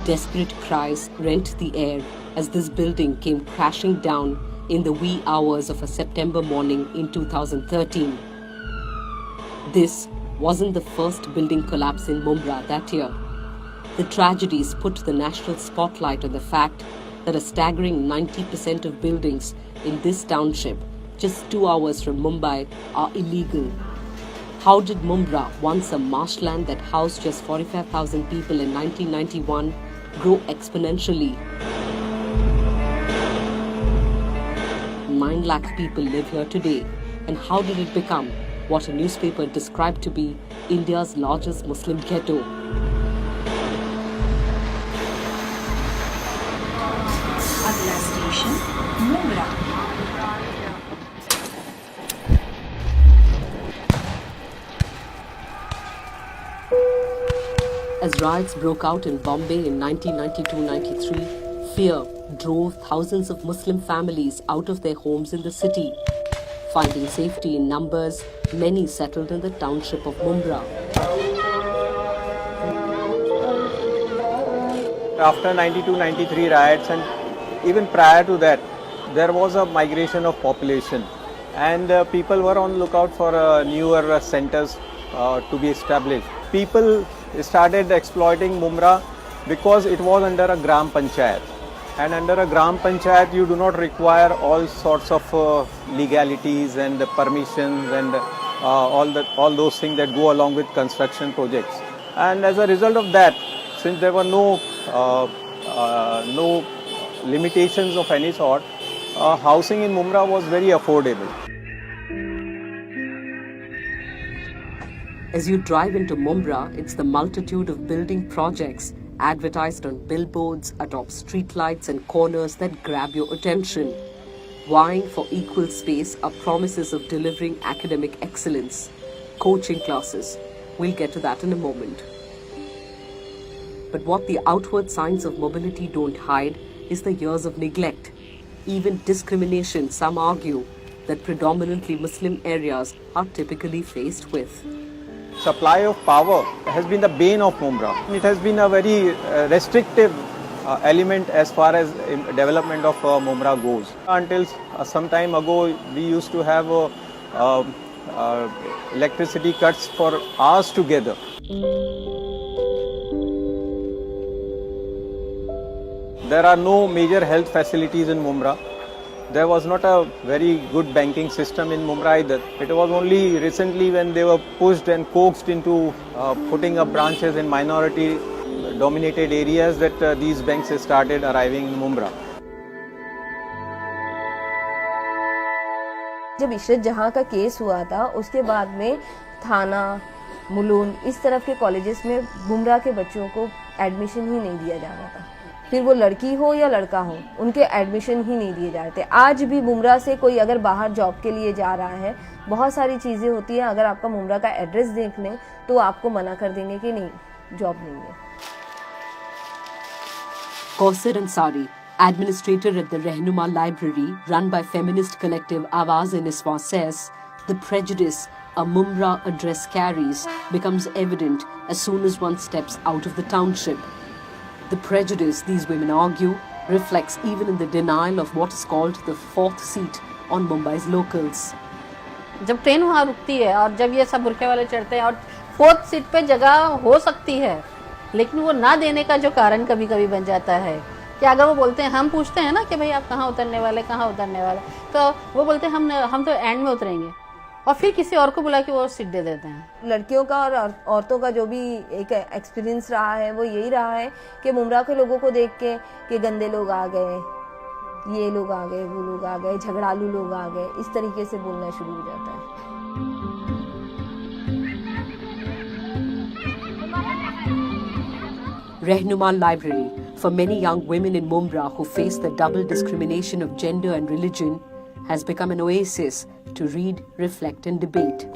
Desperate cries rent the air as this building came crashing down in the wee hours of a September morning in 2013. This wasn't the first building collapse in Mumbra that year. The tragedies put the national spotlight on the fact that a staggering 90% of buildings in this township, just 2 hours from Mumbai, are illegal. How did Mumbra, once a marshland that housed just 45,000 people in 1991, grow exponentially? 9 lakh people live here today. And how did it become what a newspaper described to be India's largest Muslim ghetto? अगला station Mumbra. As riots broke out in Bombay in 1992-93, fear drove thousands of Muslim families out of their homes in the city. Finding safety in numbers, many settled in the township of Mumbra. After 92-93 riots and even prior to that, there was a migration of population, and people were on lookout for newer centers to be established. People started exploiting Mumbra because it was under a Gram Panchayat, and under a Gram Panchayat you do not require all sorts of legalities and permissions and all those things that go along with construction projects. And as a result of that, since there were no limitations of any sort, housing in Mumbra was very affordable. As you drive into Mumbra, it's the multitude of building projects advertised on billboards, atop streetlights and corners that grab your attention. Vying for equal space are promises of delivering academic excellence, coaching classes. We'll get to that in a moment. But what the outward signs of mobility don't hide is the years of neglect, even discrimination. Some argue that predominantly Muslim areas are typically faced with. Supply of power has been the bane of Mumbra. It has been a very restrictive element as far as development of Mumbra goes. Until some time ago, we used to have electricity cuts for hours together. There are no major health facilities in Mumbra. There was not a very good banking system in Mumbra either. It was only recently when they were pushed and coaxed into putting up branches in minority dominated areas that these banks started arriving in Mumbra. जब इशरत जहां का case हुआ था, उसके बाद में थाना, मुलुंड इस तरफ के कॉलेजेस में मुंब्रा के बच्चों को एडमिशन ही नहीं दिया जा रहा था। फिर वो लड़की हो या लड़का हो, उनके एडमिशन ही नहीं दिए जाते। आज भी मुंब्रा से कोई अगर बाहर जॉब के लिए जा रहा है, बहुत सारी चीज़ें होती हैं, अगर आपका मुंब्रा का एड्रेस देख लें तो आपको मना कर देंगे कि नहीं, जॉब नहीं है। Kausar Ansari, administrator at the Rehnuma Library run by feminist collective Awaz in Iswa, says the prejudice a Mumbra address carries becomes evident as soon as one steps out of the township. The prejudice, these women argue, reflects even in the denial of what is called the fourth seat on Mumbai's locals. जब train वहाँ रुकती है और जब ये सब बुरखे वाले चढ़ते हैं और फोर्थ सीट पे जगह हो सकती है, लेकिन वो ना देने का जो कारण कभी कभी बन जाता है कि अगर वो बोलते हैं, हम पूछते हैं ना कि भाई आप कहाँ उतरने वाले, तो वो बोलते हैं हम तो एंड में उतरेंगे, और फिर किसी और को बुला के वो सीट दे देते हैं। लड़कियों का और औरतों का जो भी एक एक्सपीरियंस रहा है वो यही रहा है कि मुंब्रा के लोगों को देख के कि गंदे लोग आ गए, ये लोग आ गए, वो लोग आ गए, झगड़ालू लोग आ गए, इस तरीके से बोलना शुरू हो जाता है। Rehnuma Library, for many young women in Mumbra who face the double discrimination of gender and religion, has become an oasis to read, reflect and debate.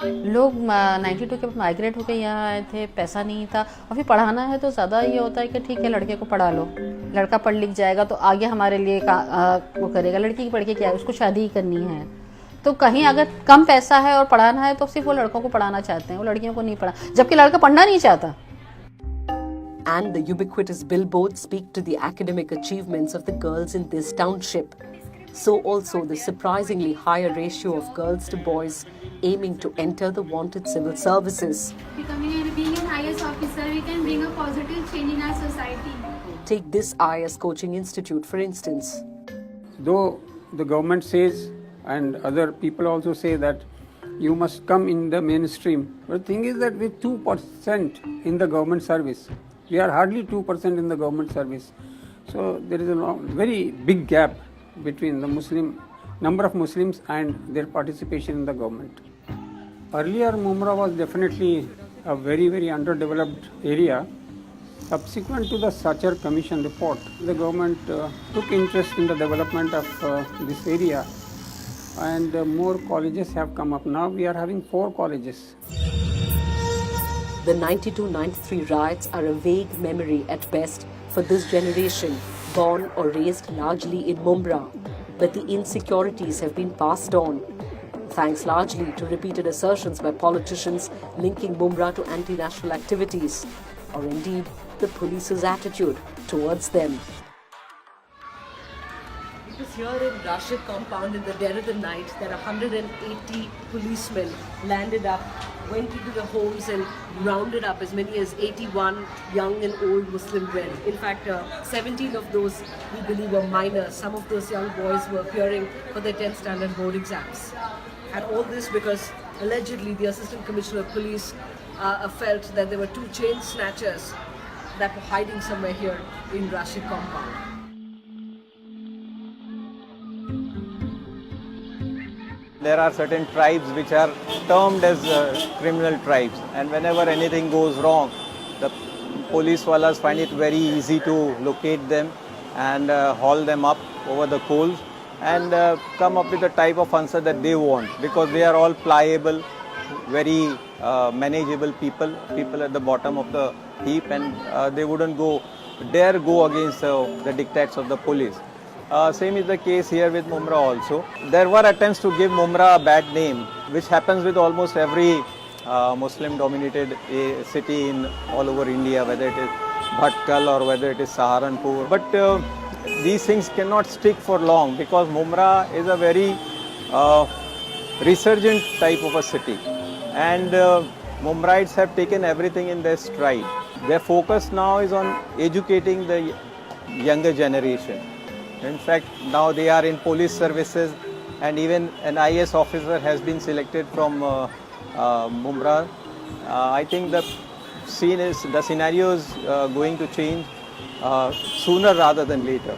लोग 92 के बाद माइग्रेट होकर यहाँ आए थे, पैसा नहीं था और फिर पढ़ाना है तो ज़्यादा ये होता है कि ठीक है लड़के को पढ़ा लो, लड़का पढ़ लिख जाएगा तो आगे हमारे लिए वो करेगा, लड़की की पढ़ के क्या है, उसको शादी ही करनी है। तो कहीं अगर कम पैसा है और पढ़ाना है तो सिर्फ वो लड़कों को पढ़ाना चाहते हैं, वो लड़कियों को नहीं पढ़ा, जबकि लड़का पढ़ना नहीं चाहता। And the ubiquitous billboards speak to the academic achievements of the girls in this township. So also the surprisingly higher ratio of girls to boys aiming to enter the wanted civil services. Becoming and being an IS officer, we can bring a positive change in our society. Take this IS coaching institute for instance. Though the government says and other people also say that you must come in the mainstream, but the thing is that with 2% in the government service, we are hardly 2% in the government service. So there is a very big gap between the number of Muslims and their participation in the government. Earlier, Mumbra was definitely a very, very underdeveloped area. Subsequent to the Sachar Commission report, the government took interest in the development of this area, and more colleges have come up. Now we are having 4 colleges. The 92-93 riots are a vague memory at best for this generation, born or raised largely in Mumbra. But the insecurities have been passed on, thanks largely to repeated assertions by politicians linking Mumbra to anti-national activities, or indeed the police's attitude towards them. It was here in Rashid compound in the dead of the night that 180 policemen landed up, went into the homes and rounded up as many as 81 young and old Muslim men. In fact, 17 of those we believe were minors. Some of those young boys were appearing for their 10th standard board exams. And all this because allegedly the Assistant Commissioner of Police felt that there were 2 chain snatchers that were hiding somewhere here in Rashid compound. There are certain tribes which are termed as criminal tribes, and whenever anything goes wrong, the police wallas find it very easy to locate them and haul them up over the coals and come up with the type of answer that they want, because they are all pliable, very manageable people at the bottom of the heap, and they wouldn't dare go against the dictates of the police. Same is the case here with Mumbra also. There were attempts to give Mumbra a bad name, which happens with almost every Muslim-dominated city in all over India, whether it is Bhatkal or whether it is Saharanpur. But these things cannot stick for long, because Mumbra is a very resurgent type of a city, and Mumbraites have taken everything in their stride. Their focus now is on educating the younger generation. In fact, now they are in police services, and even an IS officer has been selected from Mumbra. I think the scenario is going to change sooner rather than later.